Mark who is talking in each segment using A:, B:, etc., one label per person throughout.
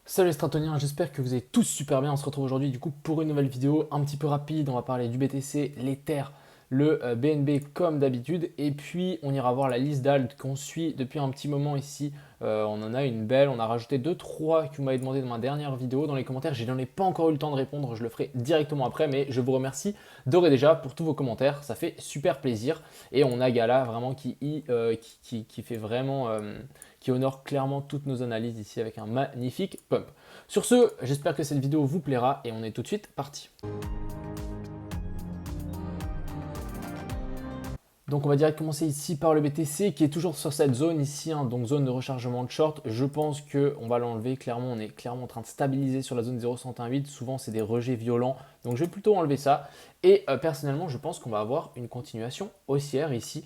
A: Salut les Stratoniens, j'espère que vous allez tous super bien. On se retrouve aujourd'hui du coup pour une nouvelle vidéo un petit peu rapide. On va parler du BTC, l'Ether, le BNB comme d'habitude. Et puis on ira voir la liste d'alt qu'on suit depuis un petit moment ici. On en a une belle, on a rajouté deux trois que vous m'avez demandé dans ma dernière vidéo dans les commentaires. Je n'en ai pas encore eu le temps de répondre, je le ferai directement après. Mais je vous remercie d'ores et déjà pour tous vos commentaires, ça fait super plaisir. Et on a Gala vraiment qui fait vraiment qui honore clairement toutes nos analyses ici avec un magnifique pump. Sur ce, j'espère que cette vidéo vous plaira et on est tout de suite parti. Donc on va direct commencer ici par le BTC qui est toujours sur cette zone ici, hein, donc zone de rechargement de short. Je pense qu'on va l'enlever clairement, on est clairement en train de stabiliser sur la zone 0,118. Souvent c'est des rejets violents, donc je vais plutôt enlever ça. Et personnellement je pense qu'on va avoir une continuation haussière ici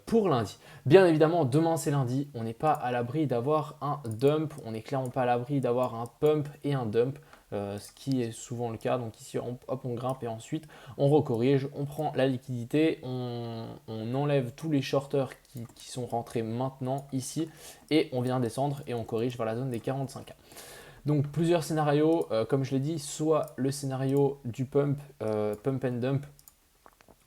A: pour lundi. Bien évidemment demain c'est lundi, on n'est pas à l'abri d'avoir un dump, on n'est clairement pas à l'abri d'avoir un pump et un dump. Ce qui est souvent le cas. Donc ici, hop, on grimpe et ensuite on recorrige, on prend la liquidité, on enlève tous les shorters qui sont rentrés maintenant ici et on vient descendre et on corrige vers la zone des 45K. Donc plusieurs scénarios, comme je l'ai dit, soit le scénario du pump, pump and dump,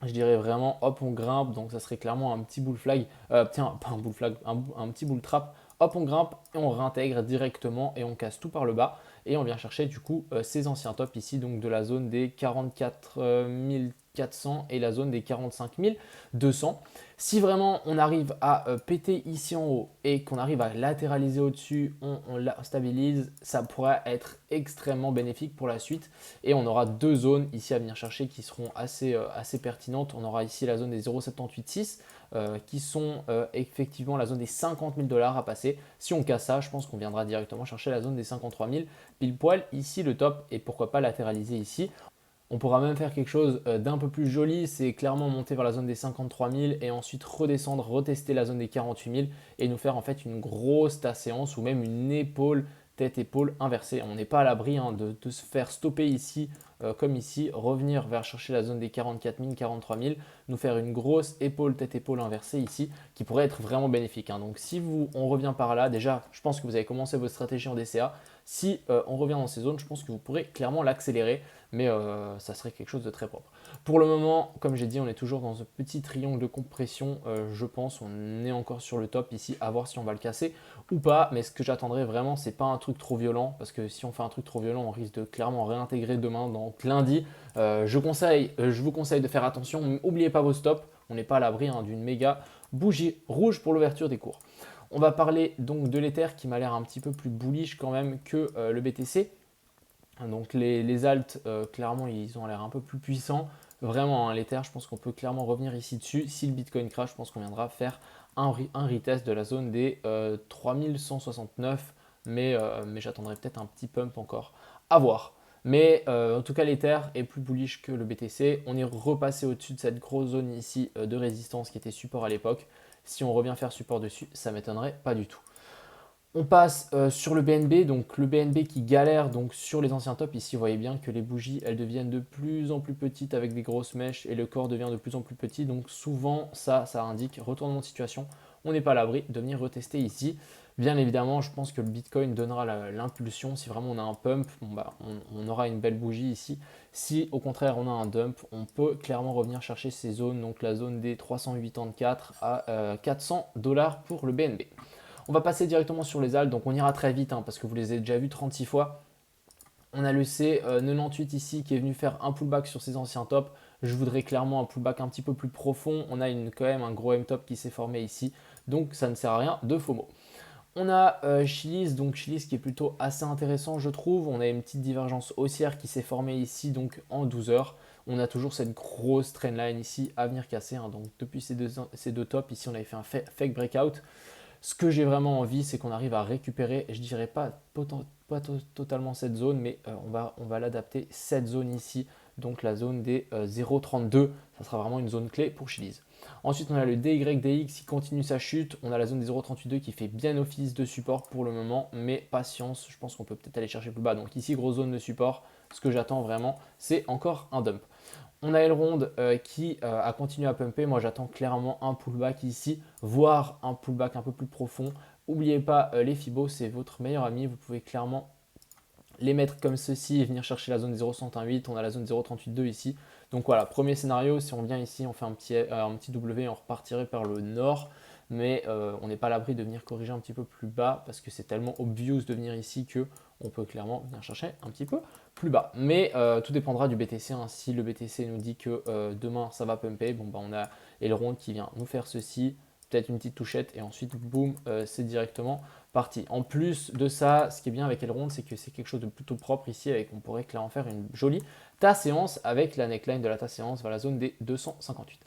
A: je dirais vraiment hop on grimpe, donc ça serait clairement un petit bull flag, tiens pas un bull flag, un petit bull trap, hop on grimpe et on réintègre directement et on casse tout par le bas et on vient chercher du coup ces anciens tops ici, donc de la zone des 44 400 et la zone des 45 200. Si vraiment on arrive à péter ici en haut et qu'on arrive à latéraliser au-dessus, on la stabilise, ça pourrait être extrêmement bénéfique pour la suite. Et on aura deux zones ici à venir chercher qui seront assez pertinentes. On aura ici la zone des 0,786 qui sont effectivement la zone des 50 000 dollars à passer. Si on casse ça, je pense qu'on viendra directement chercher la zone des 53 000 pile poil. Ici le top et pourquoi pas latéraliser ici. On pourra même faire quelque chose d'un peu plus joli, c'est clairement monter vers la zone des 53 000 et ensuite redescendre, retester la zone des 48 000 et nous faire en fait une grosse tasse séance ou même une épaule, tête-épaule inversée. On n'est pas à l'abri hein, de se faire stopper ici comme ici, revenir vers chercher la zone des 44 000, 43 000, nous faire une grosse épaule, tête-épaule inversée ici qui pourrait être vraiment bénéfique. Hein. Donc si on revient par là, déjà je pense que vous avez commencé votre stratégie en DCA. Si on revient dans ces zones, je pense que vous pourrez clairement l'accélérer mais ça serait quelque chose de très propre. Pour le moment, comme j'ai dit, on est toujours dans ce petit triangle de compression, je pense, on est encore sur le top ici, à voir si on va le casser ou pas, mais ce que j'attendrai vraiment, c'est pas un truc trop violent, parce que si on fait un truc trop violent, on risque de clairement réintégrer demain, donc lundi. Je vous conseille de faire attention, n'oubliez pas vos stops, on n'est pas à l'abri hein, d'une méga bougie rouge pour l'ouverture des cours. On va parler donc de l'Ether qui m'a l'air un petit peu plus bullish quand même que le BTC. Donc les alts, clairement, ils ont l'air un peu plus puissants. Vraiment, hein, l'Ether, je pense qu'on peut clairement revenir ici dessus. Si le Bitcoin crash, je pense qu'on viendra faire un retest de la zone des 3169. Mais j'attendrai peut-être un petit pump encore. À voir. Mais en tout cas, l'Ether est plus bullish que le BTC. On est repassé au-dessus de cette grosse zone ici de résistance qui était support à l'époque. Si on revient faire support dessus, ça ne m'étonnerait pas du tout. On passe sur le BNB, donc le BNB qui galère donc sur les anciens tops. Ici, vous voyez bien que les bougies, elles deviennent de plus en plus petites avec des grosses mèches et le corps devient de plus en plus petit. Donc souvent, ça indique retournement de situation. On n'est pas à l'abri de venir retester ici. Bien évidemment, je pense que le Bitcoin donnera l'impulsion. Si vraiment on a un pump, bon bah, on aura une belle bougie ici. Si au contraire on a un dump, on peut clairement revenir chercher ces zones, donc la zone des 384 à 400 dollars pour le BNB. On va passer directement sur les alts, donc on ira très vite hein, parce que vous les avez déjà vus 36 fois. On a le C98 ici qui est venu faire un pullback sur ses anciens tops. Je voudrais clairement un pullback un petit peu plus profond. On a quand même un gros M-top qui s'est formé ici, donc ça ne sert à rien de FOMO. On a Chiliz, donc Chiliz qui est plutôt assez intéressant je trouve. On a une petite divergence haussière qui s'est formée ici donc en 12 heures. On a toujours cette grosse trendline ici à venir casser. Hein. Donc depuis ces deux tops, ici on avait fait un fake breakout. Ce que j'ai vraiment envie, c'est qu'on arrive à récupérer, je dirais pas, totalement cette zone, mais on va l'adapter, cette zone ici, donc la zone des 0,32. Ça sera vraiment une zone clé pour Chiliz. Ensuite, on a le DYDX qui continue sa chute. On a la zone des 0,32 qui fait bien office de support pour le moment, mais patience, je pense qu'on peut peut-être aller chercher plus bas. Donc ici, grosse zone de support. Ce que j'attends vraiment, c'est encore un dump. On a Elrond qui a continué à pumper. Moi, j'attends clairement un pullback ici, voire un pullback un peu plus profond. N'oubliez pas, les Fibos, c'est votre meilleur ami. Vous pouvez clairement les mettre comme ceci et venir chercher la zone 0,108. On a la zone 0,382 ici. Donc voilà, premier scénario, si on vient ici, on fait un petit W et on repartirait par le nord. Mais on n'est pas à l'abri de venir corriger un petit peu plus bas parce que c'est tellement obvious de venir ici que on peut clairement venir chercher un petit peu plus bas. Mais tout dépendra du BTC. Hein. Si le BTC nous dit que demain ça va pumper, bon, bah, on a Elrond qui vient nous faire ceci, peut-être une petite touchette et ensuite boum, c'est directement parti. En plus de ça, ce qui est bien avec Elrond, c'est que c'est quelque chose de plutôt propre ici, avec on pourrait clairement faire une jolie tasse séance avec la neckline de la tasse séance vers la zone des 258.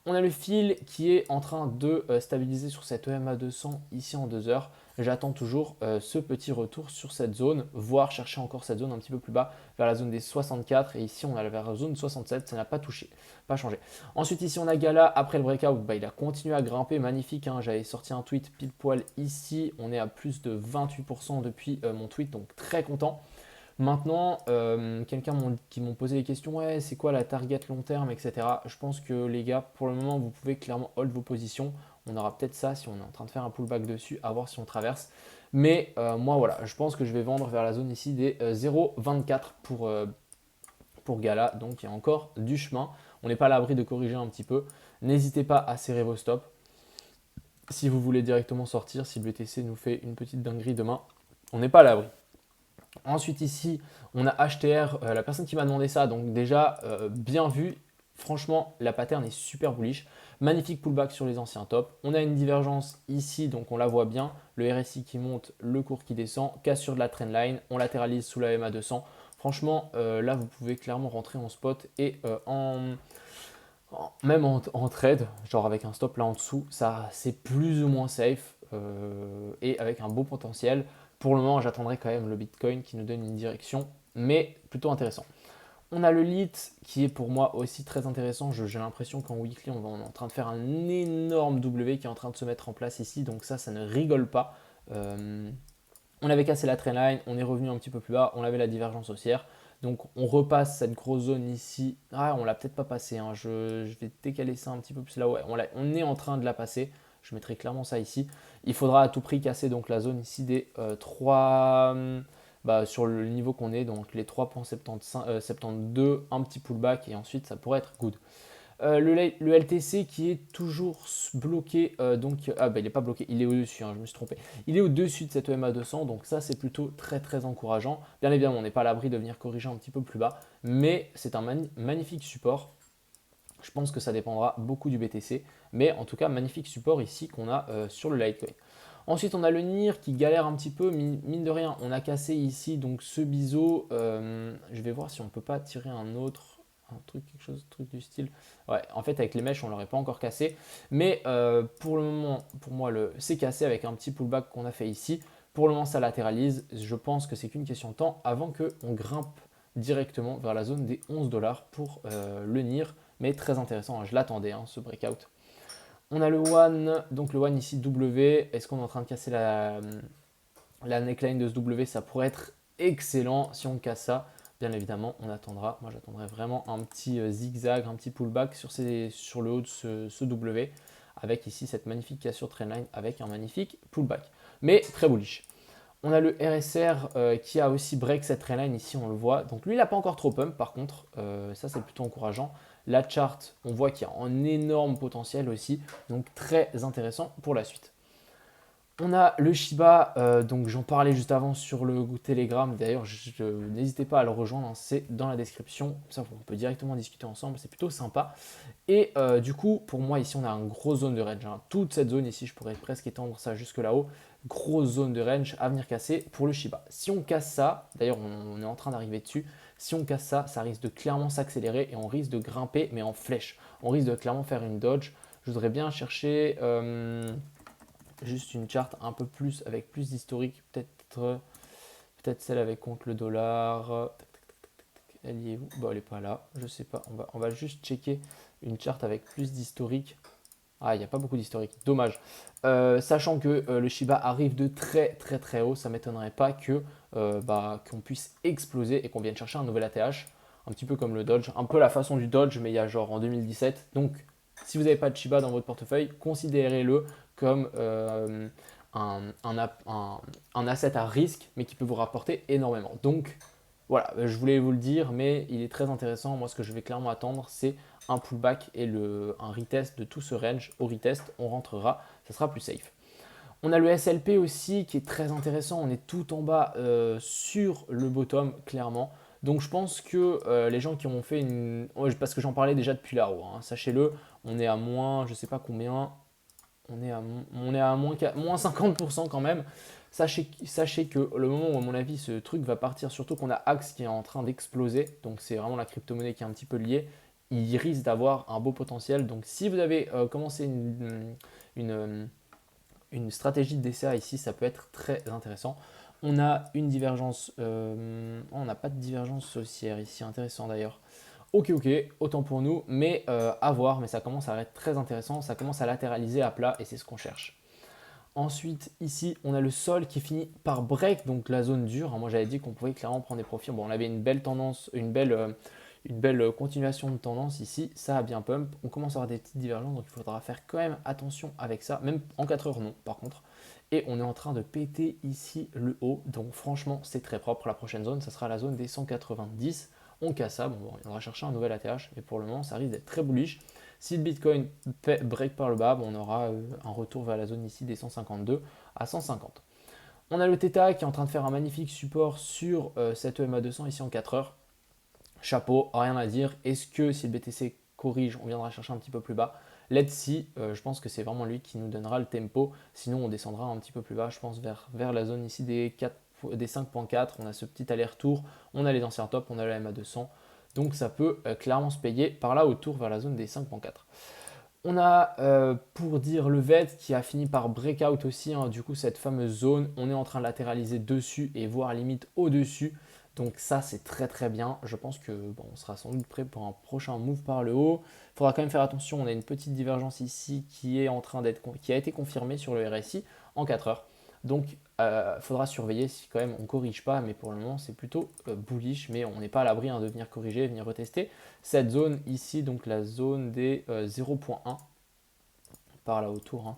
A: On a le fil qui est en train de stabiliser sur cette EMA 200 ici en 2 heures. J'attends toujours ce petit retour sur cette zone, voire chercher encore cette zone un petit peu plus bas vers la zone des 64. Et ici, on a vers la zone 67, ça n'a pas touché, pas changé. Ensuite, ici, on a Gala. Après le breakout, bah, il a continué à grimper, magnifique. Hein. J'avais sorti un tweet pile poil ici. On est à plus de 28% depuis mon tweet, donc très content. Maintenant, quelqu'un qui m'ont posé des questions, ouais, c'est quoi la target long terme, etc. Je pense que les gars, pour le moment, vous pouvez clairement hold vos positions. On aura peut-être ça si on est en train de faire un pullback dessus, à voir si on traverse. Mais moi, voilà, je pense que je vais vendre vers la zone ici des 0,24 pour Gala. Donc, il y a encore du chemin. On n'est pas à l'abri de corriger un petit peu. N'hésitez pas à serrer vos stops. Si vous voulez directement sortir, si le BTC nous fait une petite dinguerie demain, on n'est pas à l'abri. Ensuite ici, on a HTR, la personne qui m'a demandé ça, donc déjà bien vu. Franchement, la pattern est super bullish. Magnifique pullback sur les anciens tops. On a une divergence ici, donc on la voit bien. Le RSI qui monte, le cours qui descend, cassure de la trendline. On latéralise sous la MA 200. Franchement, là, vous pouvez clairement rentrer en spot et même en trade, genre avec un stop là en dessous, ça c'est plus ou moins safe et avec un beau potentiel. Pour le moment, j'attendrai quand même le Bitcoin qui nous donne une direction, mais plutôt intéressant. On a le LIT qui est pour moi aussi très intéressant. J'ai l'impression qu'en weekly, on est en train de faire un énorme W qui est en train de se mettre en place ici, donc ça ne rigole pas. On avait cassé la trendline, on est revenu un petit peu plus bas, on avait la divergence haussière. Donc on repasse cette grosse zone ici. Ah, on l'a peut-être pas passé. Hein. Je vais décaler ça un petit peu plus là. Ouais, on est en train de la passer. Je mettrai clairement ça ici. Il faudra à tout prix casser donc la zone ici des 3 sur le niveau qu'on est, donc les 3,72, un petit pullback et ensuite ça pourrait être good. Le LTC qui est toujours bloqué, il n'est pas bloqué, il est au-dessus, hein, je me suis trompé. Il est au-dessus de cette EMA 200, donc ça c'est plutôt très très encourageant. Bien évidemment, on n'est pas à l'abri de venir corriger un petit peu plus bas, mais c'est un magnifique support. Je pense que ça dépendra beaucoup du BTC, mais en tout cas, magnifique support ici qu'on a sur le Litecoin. Ensuite, on a le NIR qui galère un petit peu, mine de rien. On a cassé ici donc ce biseau. Je vais voir si on ne peut pas tirer un autre. Un truc, quelque chose, truc du style. Ouais, en fait, avec les mèches, on ne l'aurait pas encore cassé. Mais pour le moment, pour moi, c'est cassé avec un petit pullback qu'on a fait ici. Pour le moment, ça latéralise. Je pense que c'est qu'une question de temps avant qu'on grimpe directement vers la zone des 11 $ pour le NIR. Mais très intéressant, hein. Je l'attendais, hein, ce breakout. On a le One, donc le One ici W. Est-ce qu'on est en train de casser la neckline de ce W? Ça pourrait être excellent si on casse ça. Bien évidemment, on attendra. Moi, j'attendrai vraiment un petit zigzag, un petit pullback sur le haut de ce W, avec ici cette magnifique cassure trendline avec un magnifique pullback. Mais très bullish. On a le RSR qui a aussi break cette trendline ici, on le voit. Donc lui, il n'a pas encore trop pump par contre. Ça, c'est plutôt encourageant. La chart, on voit qu'il y a un énorme potentiel aussi. Donc très intéressant pour la suite. On a le Shiba, donc j'en parlais juste avant sur le Telegram. D'ailleurs, n'hésitez pas à le rejoindre, hein, c'est dans la description. Ça, on peut directement discuter ensemble, c'est plutôt sympa. Et du coup, pour moi, ici, on a une grosse zone de range. Hein. Toute cette zone ici, je pourrais presque étendre ça jusque là-haut. Grosse zone de range à venir casser pour le Shiba. Si on casse ça, d'ailleurs, on est en train d'arriver dessus. Si on casse ça, ça risque de clairement s'accélérer et on risque de grimper, mais en flèche. On risque de clairement faire une dodge. Je voudrais bien chercher juste une charte un peu plus, avec plus d'historique. Peut-être celle avec contre le dollar. Elle y est où? Bon, elle n'est pas là, je sais pas. On va juste checker une charte avec plus d'historique. Ah, il n'y a pas beaucoup d'historique, dommage. Sachant que le Shiba arrive de très très très haut, ça ne m'étonnerait pas qu'on puisse exploser et qu'on vienne chercher un nouvel ATH. Un petit peu comme le Dodge, un peu la façon du Dodge, mais il y a genre en 2017. Donc, si vous n'avez pas de Shiba dans votre portefeuille, considérez-le comme un asset à risque, mais qui peut vous rapporter énormément. Donc voilà, je voulais vous le dire, mais il est très intéressant. Moi, ce que je vais clairement attendre, c'est un pullback et un retest de tout ce range. Au retest, on rentrera, ça sera plus safe. On a le SLP aussi qui est très intéressant. On est tout en bas sur le bottom, clairement. Donc je pense que les gens qui ont fait une... Parce que j'en parlais déjà depuis là-haut, hein, sachez-le, on est à moins, je sais pas combien, on est à moins 50% quand même. Sachez que le moment où, à mon avis, ce truc va partir, surtout qu'on a Axe qui est en train d'exploser, donc c'est vraiment la crypto-monnaie qui est un petit peu liée, il risque d'avoir un beau potentiel. Donc si vous avez commencé une stratégie de DCA ici, ça peut être très intéressant. On a une divergence, on n'a pas de divergence haussière ici, intéressant d'ailleurs. Ok, autant pour nous, mais à voir, mais ça commence à être très intéressant, ça commence à latéraliser à plat et c'est ce qu'on cherche. Ensuite, ici, on a le sol qui finit par break, donc la zone dure. Moi, j'avais dit qu'on pouvait clairement prendre des profits. Bon, on avait une belle tendance, une belle continuation de tendance ici. Ça a bien pump. On commence à avoir des petites divergences, donc il faudra faire quand même attention avec ça. Même en 4 heures, non, par contre. Et on est en train de péter ici le haut. Donc franchement, c'est très propre. La prochaine zone, ça sera la zone des 190. On casse ça. Bon, on va chercher un nouvel ATH, mais pour le moment, ça risque d'être très bullish. Si le Bitcoin break par le bas, on aura un retour vers la zone ici des 152 à 150. On a le Theta qui est en train de faire un magnifique support sur cette EMA 200 ici en 4 heures. Chapeau, rien à dire. Est-ce que si le BTC corrige, on viendra chercher un petit peu plus bas? Let's see, je pense que c'est vraiment lui qui nous donnera le tempo. Sinon, on descendra un petit peu plus bas, je pense, vers la zone ici des 5.4. On a ce petit aller-retour, on a les anciens tops, on a la EMA 200. Donc ça peut clairement se payer par là autour vers la zone des 5.4. On a pour dire le VET qui a fini par breakout aussi, hein, du coup cette fameuse zone, on est en train de latéraliser dessus et voire limite au-dessus. Donc ça c'est très très bien. Je pense que on sera sans doute prêt pour un prochain move par le haut. Il faudra quand même faire attention, on a une petite divergence ici qui a été confirmée sur le RSI en 4 heures. Donc il faudra surveiller si quand même on ne corrige pas, mais pour le moment c'est plutôt bullish, mais on n'est pas à l'abri de venir corriger, venir retester cette zone ici, donc la zone des 0.1 par là autour, hein,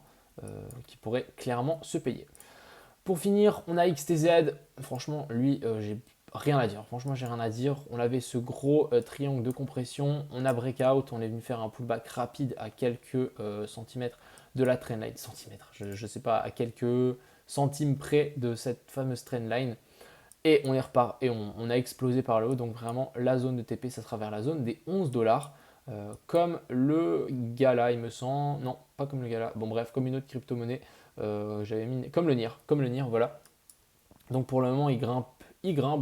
A: qui pourrait clairement se payer. Pour finir, on a XTZ, franchement lui j'ai rien à dire, franchement j'ai rien à dire. On avait ce gros triangle de compression, on a breakout, on est venu faire un pullback rapide à quelques centimètres de la trendline, centimètres, je ne sais pas, à quelques centimes près de cette fameuse trendline. Et on est repart et on a explosé par le haut. Donc vraiment, la zone de TP, ça sera vers la zone des 11 $. Comme le Gala, il me semble. Non, pas comme le Gala. Bon, bref, comme une autre crypto-monnaie. J'avais mis comme le NIR, voilà. Donc pour le moment, il grimpe.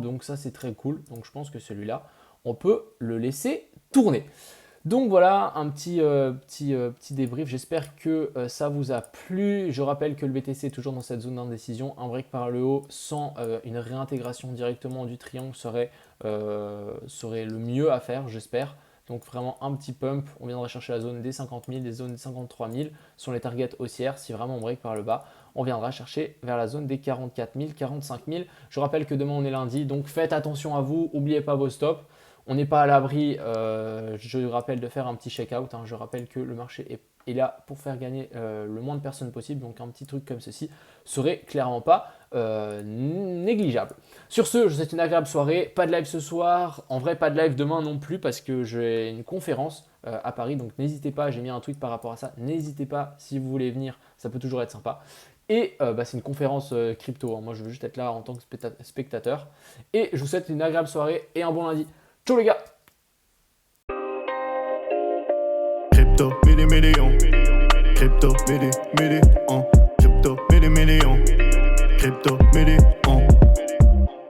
A: Donc ça, c'est très cool. Donc je pense que celui-là, on peut le laisser tourner. Donc voilà, un petit débrief, j'espère que ça vous a plu. Je rappelle que le BTC est toujours dans cette zone d'indécision. Un break par le haut sans une réintégration directement du triangle serait le mieux à faire, j'espère. Donc vraiment un petit pump, on viendra chercher la zone des 50 000, des zones des 53 000 sont les targets haussières. Si vraiment on break par le bas, on viendra chercher vers la zone des 44 000, 45 000. Je rappelle que demain on est lundi, donc faites attention à vous, n'oubliez pas vos stops. On n'est pas à l'abri, je rappelle, de faire un petit check-out. Hein. Je rappelle que le marché est là pour faire gagner le moins de personnes possible. Donc un petit truc comme ceci serait clairement pas négligeable. Sur ce, je vous souhaite une agréable soirée. Pas de live ce soir. En vrai, pas de live demain non plus parce que j'ai une conférence à Paris. Donc n'hésitez pas, j'ai mis un tweet par rapport à ça. N'hésitez pas si vous voulez venir, ça peut toujours être sympa. Et c'est une conférence crypto. Hein. Moi, je veux juste être là en tant que spectateur. Et je vous souhaite une agréable soirée et un bon lundi. Ciao les gars. Crypto, million. Crypto, million. Crypto, million. Crypto, million.